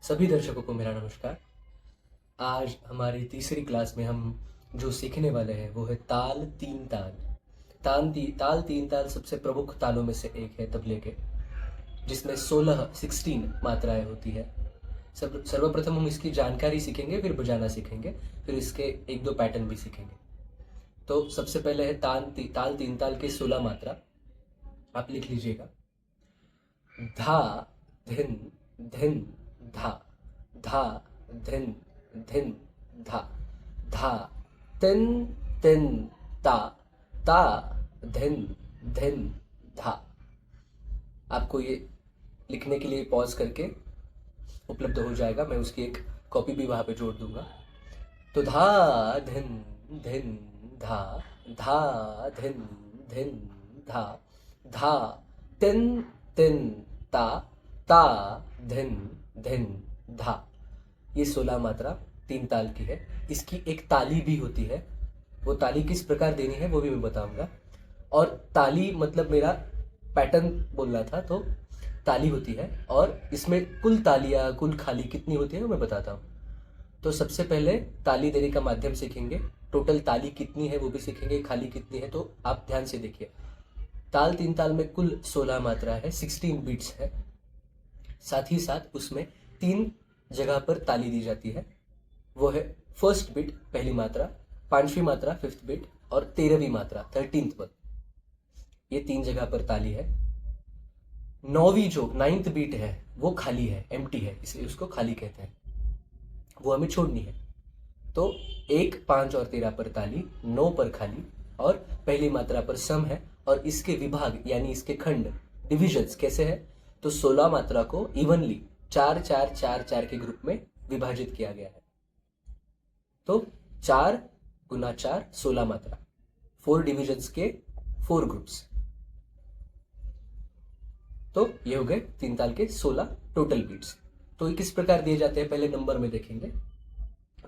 सभी दर्शकों को मेरा नमस्कार। आज हमारी तीसरी क्लास में हम जो सीखने वाले हैं वो है ताल तीन ताल। ताल तीन ताल सबसे प्रमुख तालों में से एक है तबले के, जिसमें 16 मात्राएं होती है। सर्वप्रथम हम इसकी जानकारी सीखेंगे, फिर बजाना सीखेंगे, फिर इसके एक दो पैटर्न भी सीखेंगे। तो सबसे पहले है ताल तीन ताल के 16 मात्रा। आप लिख लीजिएगा। धा धिन धिन धा, धा धिन धिन धा, धा तिन तिन ता, ता धिन धिन धा। आपको ये लिखने के लिए पॉज करके उपलब्ध हो जाएगा, मैं उसकी एक कॉपी भी वहाँ पे जोड़ दूंगा। तो धा धिन धिन धा, धा धिन धिन धा, धा तिन तिन ता, ता धिन धिन धा। ये 16 मात्रा तीन ताल की है। इसकी एक ताली भी होती है, वो ताली किस प्रकार देनी है वो भी मैं बताऊंगा। और ताली मतलब मेरा पैटर्न बोलना था, तो ताली होती है और इसमें कुल तालियां कुल खाली कितनी होती है वो मैं बताता हूँ। तो सबसे पहले ताली देने का माध्यम सीखेंगे, टोटल ताली कितनी है वो भी सीखेंगे, खाली कितनी है। तो आप ध्यान से देखिए, ताल तीन ताल में कुल 16 मात्रा है, 16 बीट्स है। साथ ही साथ उसमें 3 जगह पर ताली दी जाती है। वो है फर्स्ट बीट पहली मात्रा, पांचवी मात्रा फिफ्थ बीट और 13वीं मात्रा 13th पद। ये 3 जगह पर ताली है। 9वीं जो 9th बीट है वो खाली है, एम्प्टी है, इसलिए उसको खाली कहते हैं, वो हमें छोड़नी है। तो 1, 5 और 13 पर ताली, 9 पर खाली और पहली मात्रा पर सम है। और इसके विभाग यानी इसके खंड डिविजन्स कैसे है, तो 16 मात्रा को इवनली 4 4 4 4 के ग्रुप में विभाजित किया गया है। तो 4 गुना 4 16 मात्रा, 4 डिविजन्स के 4 ग्रुप्स। तो ये हो गए तीन ताल के 16 टोटल बीट्स। तो ये किस प्रकार दिए जाते हैं पहले नंबर में देखेंगे।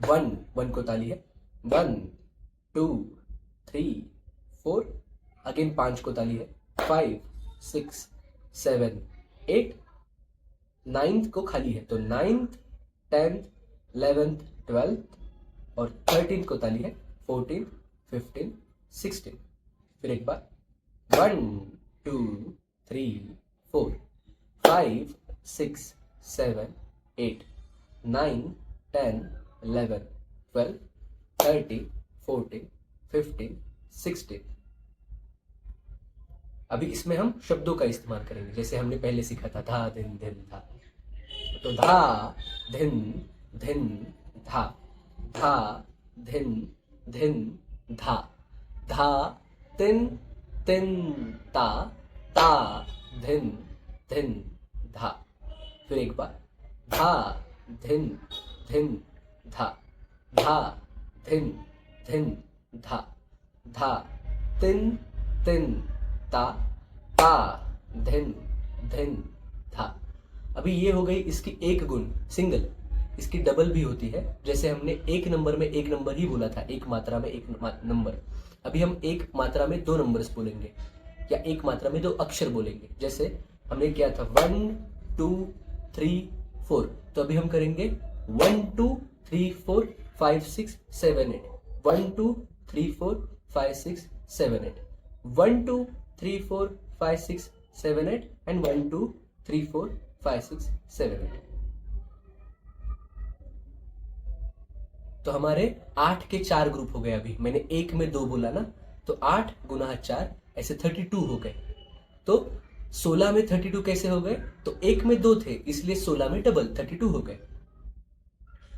1 को ताली है, 1 2 3 4। अगेन 5 को ताली है, 5 6 7 8। 9th को खाली है, तो 9th 10th 11th 12th और 13th को ताली है, 14 15 16। फिर एक बार 1 2 3 4 5 6 7 8 9 10 11 12 13 14 15 16। अभी इसमें हम शब्दों का इस्तेमाल करेंगे, जैसे हमने पहले सीखा था धा धिन धिन धा। तो धा धिन धिन धा, धा धिन धिन धा, धा तिन तिन ता, ता धिन धिन धा। फिर एक बार धा धिन धिन धा, धा धिन धिन धा, धा तिन तिन ता, ता धिन धिन धा। अभी ये हो गई इसकी एक गुण सिंगल। इसकी डबल भी होती है, जैसे हमने एक नंबर में एक नंबर ही बोला था, एक मात्रा में एक नंबर। अभी हम एक मात्रा में 2 नंबर्स बोलेंगे या एक मात्रा में 2 अक्षर बोलेंगे, जैसे हमने किया था 1 2 3 4। तो अभी हम करेंगे 1 2 3 4 5 6 7 8, 1 2 3 4 5 6 7 8, 1 2 3 4 5 6 7 8 एंड 1 2 3 4 5 6 7 8। तो हमारे 8 के 4 ग्रुप हो गए। अभी मैंने एक में 2 बोला ना, तो 8 गुना 4 ऐसे 32 हो गए। तो 16 में 32 कैसे हो गए, तो एक में 2 थे इसलिए 16 में डबल 32 हो गए।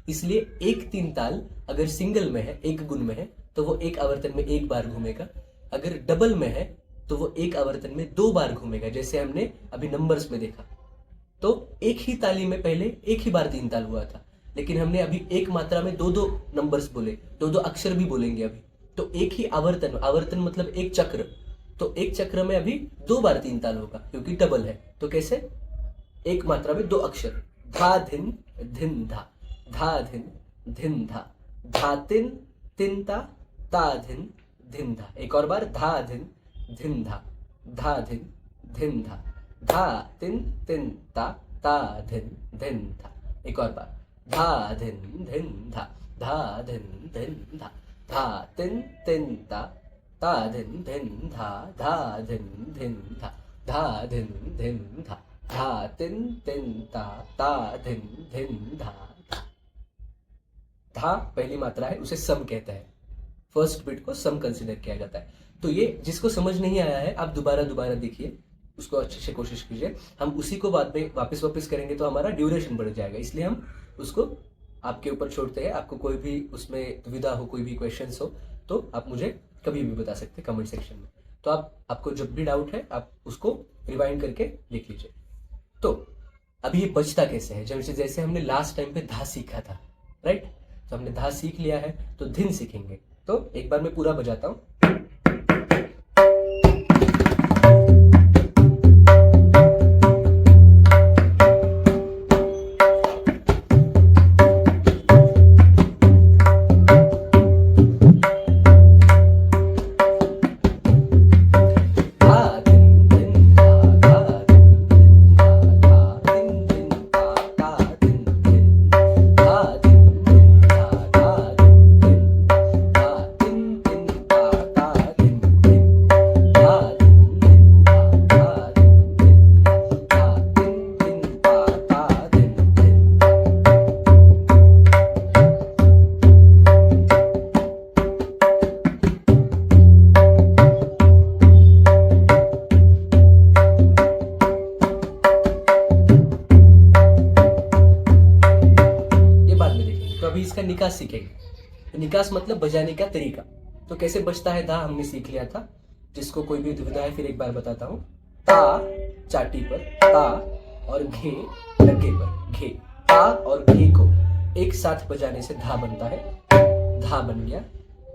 इसलिए एक तीन ताल अगर सिंगल में है, एक गुण में है, तो वो एक आवर्तन में एक बार घूमेगा। अगर डबल में है तो वो एक आवर्तन में 2 बार घूमेगा, जैसे हमने अभी नंबर्स में देखा। तो एक ही ताली में पहले एक ही बार तीन ताल हुआ था, लेकिन हमने अभी एक मात्रा में 2 2 नंबर्स बोले, 2 2 अक्षर भी बोलेंगे अभी। तो एक ही आवर्तन मतलब एक चक्र, तो एक चक्र में अभी 2 बार तीन ताल होगा क्योंकि डबल है। तो कैसे, एक मात्रा में 2 अक्षर, धा धिन धिन धा, धा धिन धिन धा, धा तिन तिन ता, ता धिन धिन धा। एक और बार धा धिन धिन धा, धा धिन धिन धा, धा तिन तिन ता, ता धिन धिन धा। एक और बार, धा धिन धिन धा, धा धिन धिन धा, धा तिन तिन ता, ता धिन धिन धा, धा धिन धिन धा, धा धिन धिन धा, धा तिन तिन ता, ता धिन धिन धा। धा पहली मात्रा है, उसे सम कहते हैं, फर्स्ट बिट को सम कंसिडर किया जाता है। तो ये जिसको समझ नहीं आया है आप दोबारा दोबारा देखिए, उसको अच्छे से कोशिश कीजिए। हम उसी को बाद में वापस करेंगे तो हमारा ड्यूरेशन बढ़ जाएगा, इसलिए हम उसको आपके ऊपर छोड़ते हैं। आपको कोई भी उसमें दुविधा हो, कोई भी क्वेश्चंस हो तो आप मुझे कभी भी बता सकते हैं कमेंट सेक्शन में। तो आपको जब भी डाउट है आप उसको रिवाइंड करके देख लीजिए। तो अभी ये बचता कैसे है, जैसे हमने लास्ट टाइम पे धा सीखा था, राइट। तो हमने धा सीख लिया है, तो धिन सीखेंगे। तो एक बार मैं पूरा बजाता हूं। इसका निकास सीखेंगे। तो निकास मतलब बजाने का तरीका। तो कैसे बजता है धा हमने सीख लिया था। जिसको कोई भी दुविधा है फिर एक बार बताता हूँ। ता चाटी पर, ता और घे डगे पर, घे। ता और घे को एक साथ बजाने से धा बनता है, धा बन गया।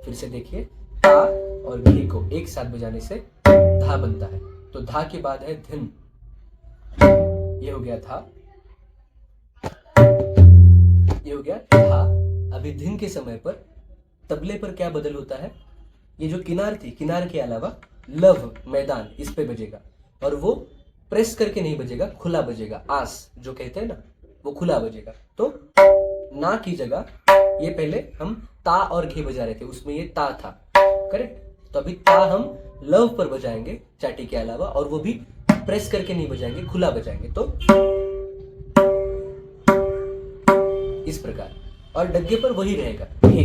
फिर से देखिए, ता और घे को एक साथ बजाने से धा बनता है। तो धा के बाद है धिन, ये हो गया था, ये हो गया धा। अभी धिन के समय पर तबले पर क्या बदल होता है, ये जो किनार थी, किनार के अलावा लव मैदान इस पे बजेगा, और वो प्रेस करके नहीं बजेगा, खुला बजेगा। आस जो कहते हैं ना, वो खुला बजेगा। तो ना की जगह ये पहले हम ता और घे बजा रहे थे, उसमें ये ता था, करेक्ट। तो अभी ता हम लव पर बजाएंगे चाटी के अलावा, और वो भी प्रेस करके नहीं बजाएंगे, खुला बजाएंगे। तो इस प्रकार। और डग्गे पर वही रहेगा, हे।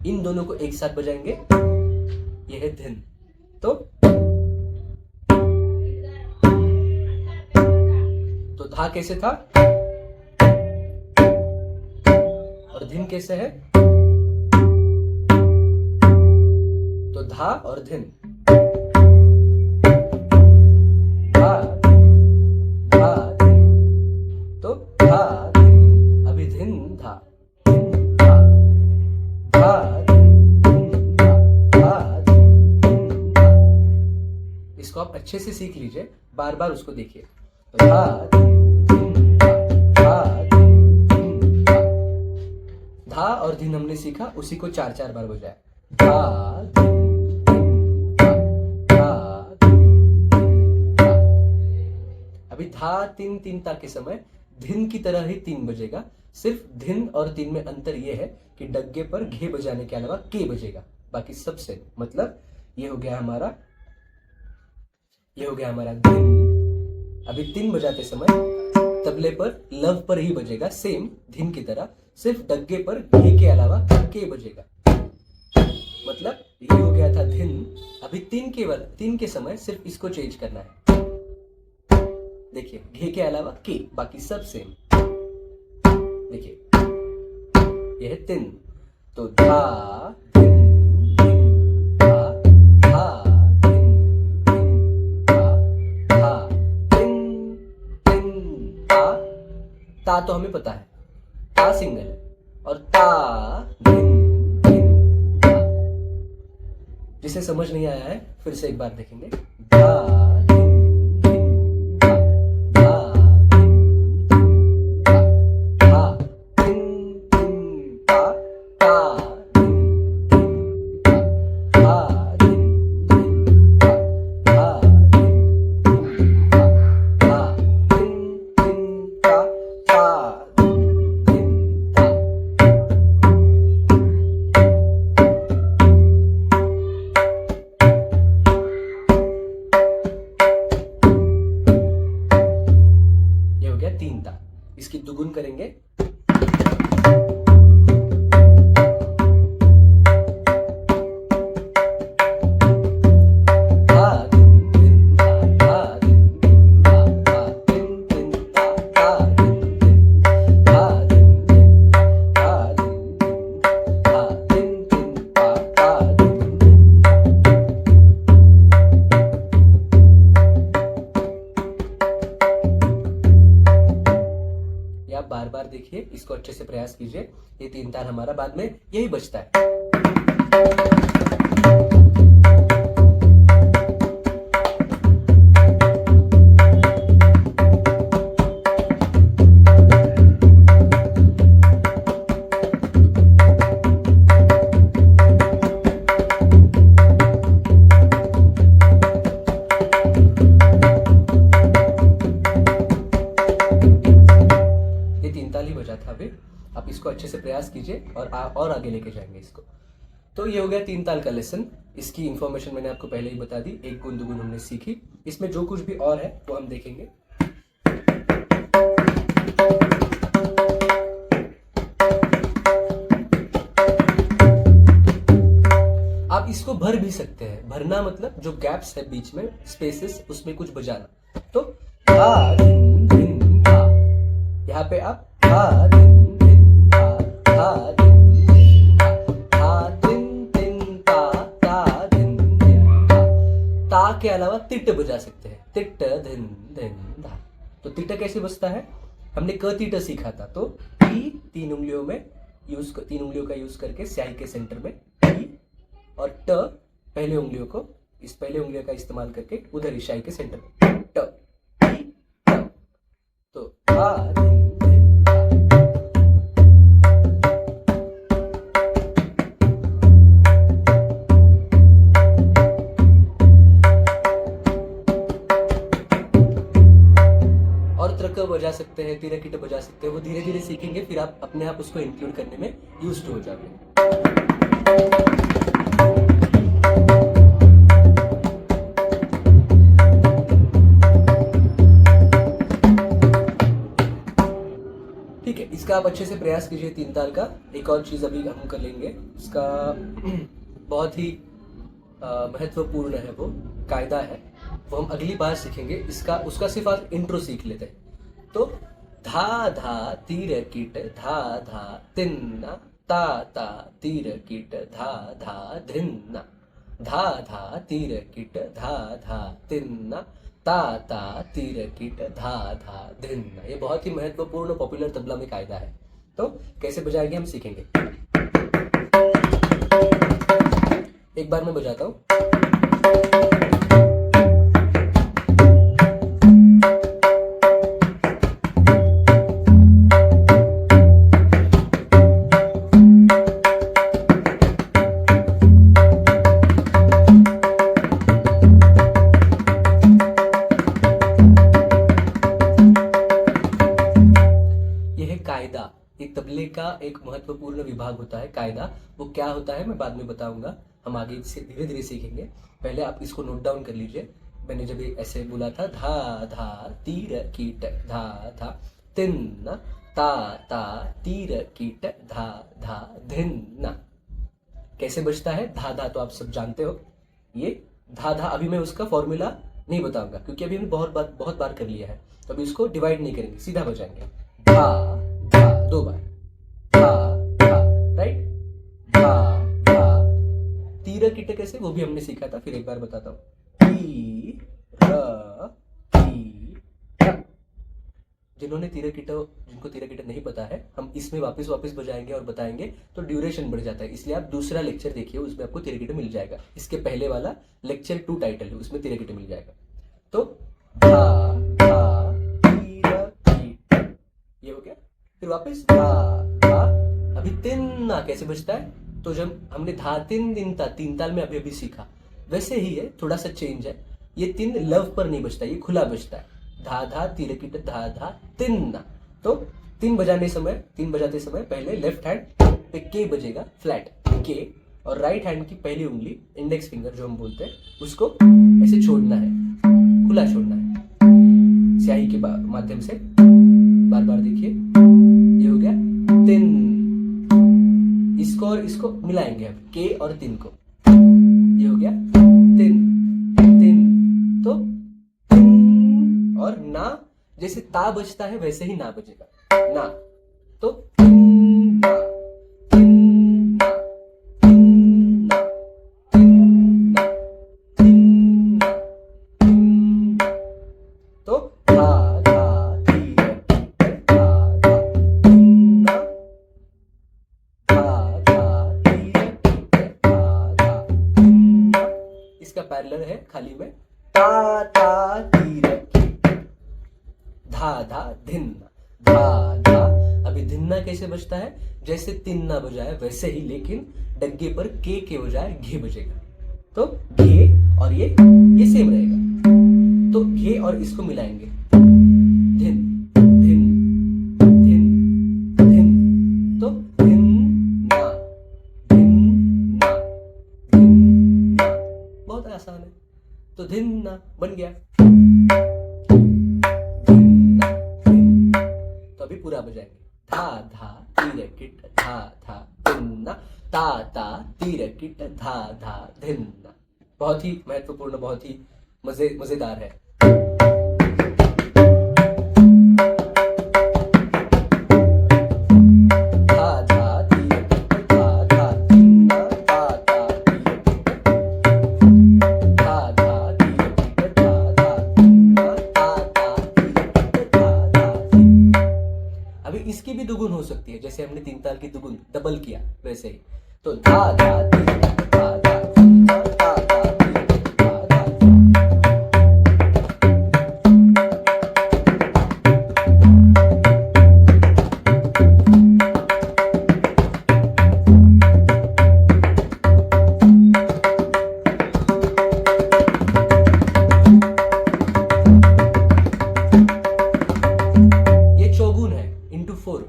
इन दोनों को एक साथ बजाएंगे, यह है धिन। तो धा कैसे था और धिन कैसे है, तो धा और धिन, धा धा धिन, तो धा धिन। अभी धिन धा, धिन धा, धा धिन, धा धिन, धा। इसको आप अच्छे से सीख लीजिए, बार बार उसको देखिए। तो धा धिन धा, धा धिन धा। धा और धिन हमने सीखा, उसी को 4-4 बार बजाया। धा धिन धा, धा धिन धा। अभी धा तीन तीन ता के समय धिन की तरह ही तीन बजेगा। सिर्फ धिन और तीन में अंतर यह है कि डग्गे पर घे बजाने के अलावा के बजेगा, बाकी सब से। मतलब ये हो गया हमारा, ये हो गया हमारा धिन। अभी तीन बजाते समय तबले पर लव पर ही बजेगा, सेम धिन की तरह, सिर्फ डग्गे पर घे के अलावा के बजेगा। मतलब ये हो गया था धिन। अभी तीन के समय सिर्फ इसको चेंज करना है। देखिए, घे के अलावा के, बाकी सब सेम। देखिए, यह है तिन। तो धा धिन धिन धा, धा धिन धिन धा, धा तिन तिन ता। ता तो हमें पता है, ता सिंगल है, और ता धिन धिन धा। जिसे समझ नहीं आया है फिर से एक बार देखेंगे। धा गया 3 ताल। इसकी दुगुन करेंगे, आप बार बार देखिए, इसको अच्छे से प्रयास कीजिए। ये 3 ताल हमारा बाद में यही बचता है। ये 3 ताल ही बचा था अभी। आप इसको अच्छे से प्रयास कीजिए और आगे लेके जाएंगे इसको। तो ये हो गया 3 ताल का लेसन। इसकी इन्फॉर्मेशन मैंने आपको पहले ही बता दी, एक गुण दुगुन हमने सीखी। इसमें जो कुछ भी और है वो हम देखेंगे। आप इसको भर भी सकते हैं। भरना मतलब जो गैप्स है बीच में, स्पेसेस, उसमें कुछ बजाना। तो धा धिन धिन धा, यहाँ पे आप धा धिन धिन धा, धा धिन धिन धा, धा धिन धिन ता, ता धिन धिन धा। ता के अलावा तिट बजा सकते हैं, तिट धिन धिन धा। तो तिट कैसे बजता है? हमने क तिट सीखा था। तो टी 3 उंगलियों का यूज करके स्याही के सेंटर में टी, और ट पहले उंगलियों का इस्तेमाल करके उधर इशाई के सेंटर में ट टी ट। तो धा धिन धिन धा। और त्रक बजा सकते हैं, तिरकिट बजा सकते हैं। वो धीरे धीरे सीखेंगे, फिर आप अपने आप उसको इंक्लूड करने में यूज्ड हो जाओगे। ठीक है, इसका आप अच्छे से प्रयास कीजिए 3 ताल का। एक और चीज अभी हम कर लेंगे, इसका बहुत ही महत्वपूर्ण है, वो कायदा है, वो हम अगली बार सीखेंगे। उसका सिर्फ आप इंट्रो सीख लेते हैं। तो धा धा तीर कीट धा धा तिन्ना, ता ता तीर कीट धा धा धिन्ना, धा धा तीर कीट धा धा तिन्ना, ता ता तीर कीट धा धा धिन्ना। ये बहुत ही महत्वपूर्ण पॉपुलर तबला में कायदा है। तो कैसे बजाएंगे हम सीखेंगे। एक बार मैं बजाता हूँ। कायदा, एक तबले का एक महत्वपूर्ण विभाग होता है कायदा। वो क्या होता है मैं बाद में बताऊंगा, हम आगे से धीरे धीरे सीखेंगे। पहले आप इसको नोट डाउन कर लीजिए। मैंने जब ऐसे बोला था, धा धा तीर कीट धा धा तिन्ना, ता ता तीर कीट धा धा धिन्ना। कैसे बजता है धा धा, तो आप सब जानते हो। ये धा धा, अभी मैं उसका फॉर्मूला नहीं बताऊंगा क्योंकि अभी हमने बहुत बार कर लिया है। तो अभी उसको डिवाइड नहीं करेंगे, सीधा बजाएंगे। धा धा, 2 बार, धा धा, राइट, धा धा। तीर कीट कैसे, वो भी हमने सीखा था, फिर एक बार बताता हूँ। ती र ती र। जिनको तीर कीट नहीं पता है, हम इसमें वापस बजाएंगे और बताएंगे, तो ड्यूरेशन बढ़ जाता है। इसलिए आप दूसरा लेक्चर देखिए, उसमें आपको तीर कीट मिल जाएगा। इसके पहले वाला लेक्चर 2 टाइटल है, उसमें तीर कीट मिल जाएगा। तो धा धा तीर कीट, ये हो गया। फिर वापस धा धा। अभी तिन्ना कैसे बजता है, तो जब हमने धा तिन दिन था 3 ताल में अभी सीखा, वैसे ही है, थोड़ा सा चेंज है। ये 3 लव पर नहीं बजता, ये खुला बजता है। धा धा तीर कीट धा धा तिन्ना। तो 3 बजाते समय पहले लेफ्ट हैंड पे के बजेगा, फ्लैट के, और राइट हैंड की पहली उंगली, इंडेक्स फिंगर जो हम बोलते हैं, उसको ऐसे छोड़ना है, खुला छोड़ना है स्याही के माध्यम से। इसको मिलाएंगे अब, के और तिन को। ये हो गया तिन तिन। तो तिन और ना, जैसे ता बजता है वैसे ही ना बजेगा, ना। तो तिन ना, तिन ना, तिन ना, तिन ना, तिन ना, तिन ना। तो धा धा धीरे धा धा तिन ना, धा धा धीरे धा धा तिन ना। इसका पैरेलल है खाली में ता ता धीरे धा धा धिन्ना, धा धा। अभी धिन्ना कैसे बजता है, जैसे तिन्ना बजाए वैसे ही, लेकिन डग्गे पर के बजाय घे बजेगा। तो घे और ये सेम रहेगा। तो घे और इसको मिलाएंगे, धिन धिन धिन धिन। तो धिन्ना धिन्ना धिन्ना। बहुत आसान है। तो धिन्ना बन गया, धिन्ना धिन्ना। तो अभी पूरा बजाएंगे, धा धा तीरे किट धा धा धिन्ना, ता ता तीरे किट धा धा धिन्ना। बहुत ही महत्वपूर्ण, बहुत ही मजेदार है। धा धा तीरे किट धा धा धिन्ना, ता ता तीरे किट धा धा तीरे किट धा धा धिन्ना, ता ता तीरे किट धा धा धिन्ना। अभी इसकी भी दुगुन हो सकती है, जैसे हमने तीन ताल की दुगुन डबल किया वैसे ही। तो धा धा तीरे धा धा धिन्ना, ता ता तीरे धा धा धिन्ना। ये चौगुन है, इंटू 4।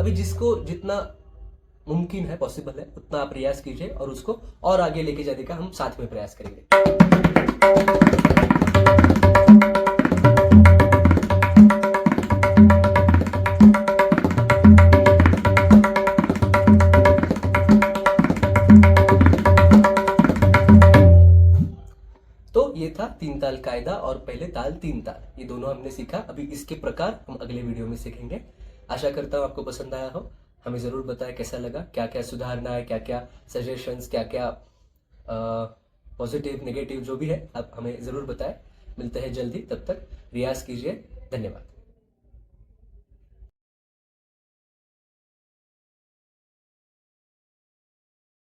अभी जिसको जितना मुमकिन है, पॉसिबल है, उतना आप प्रयास कीजिए और उसको और आगे लेके जाने का हम साथ में प्रयास करेंगे। तो ये था तीन ताल कायदा और पहले ताल तीन ताल, ये दोनों हमने सीखा। अभी इसके प्रकार हम अगले वीडियो में सीखेंगे। आशा करता हूँ आपको पसंद आया हो। हमें ज़रूर बताएं कैसा लगा, क्या क्या सुधारना है, क्या क्या सजेशंस, क्या क्या पॉजिटिव नेगेटिव जो भी है, आप हमें ज़रूर बताएं। मिलते हैं जल्दी, तब तक रियाज कीजिए। धन्यवाद।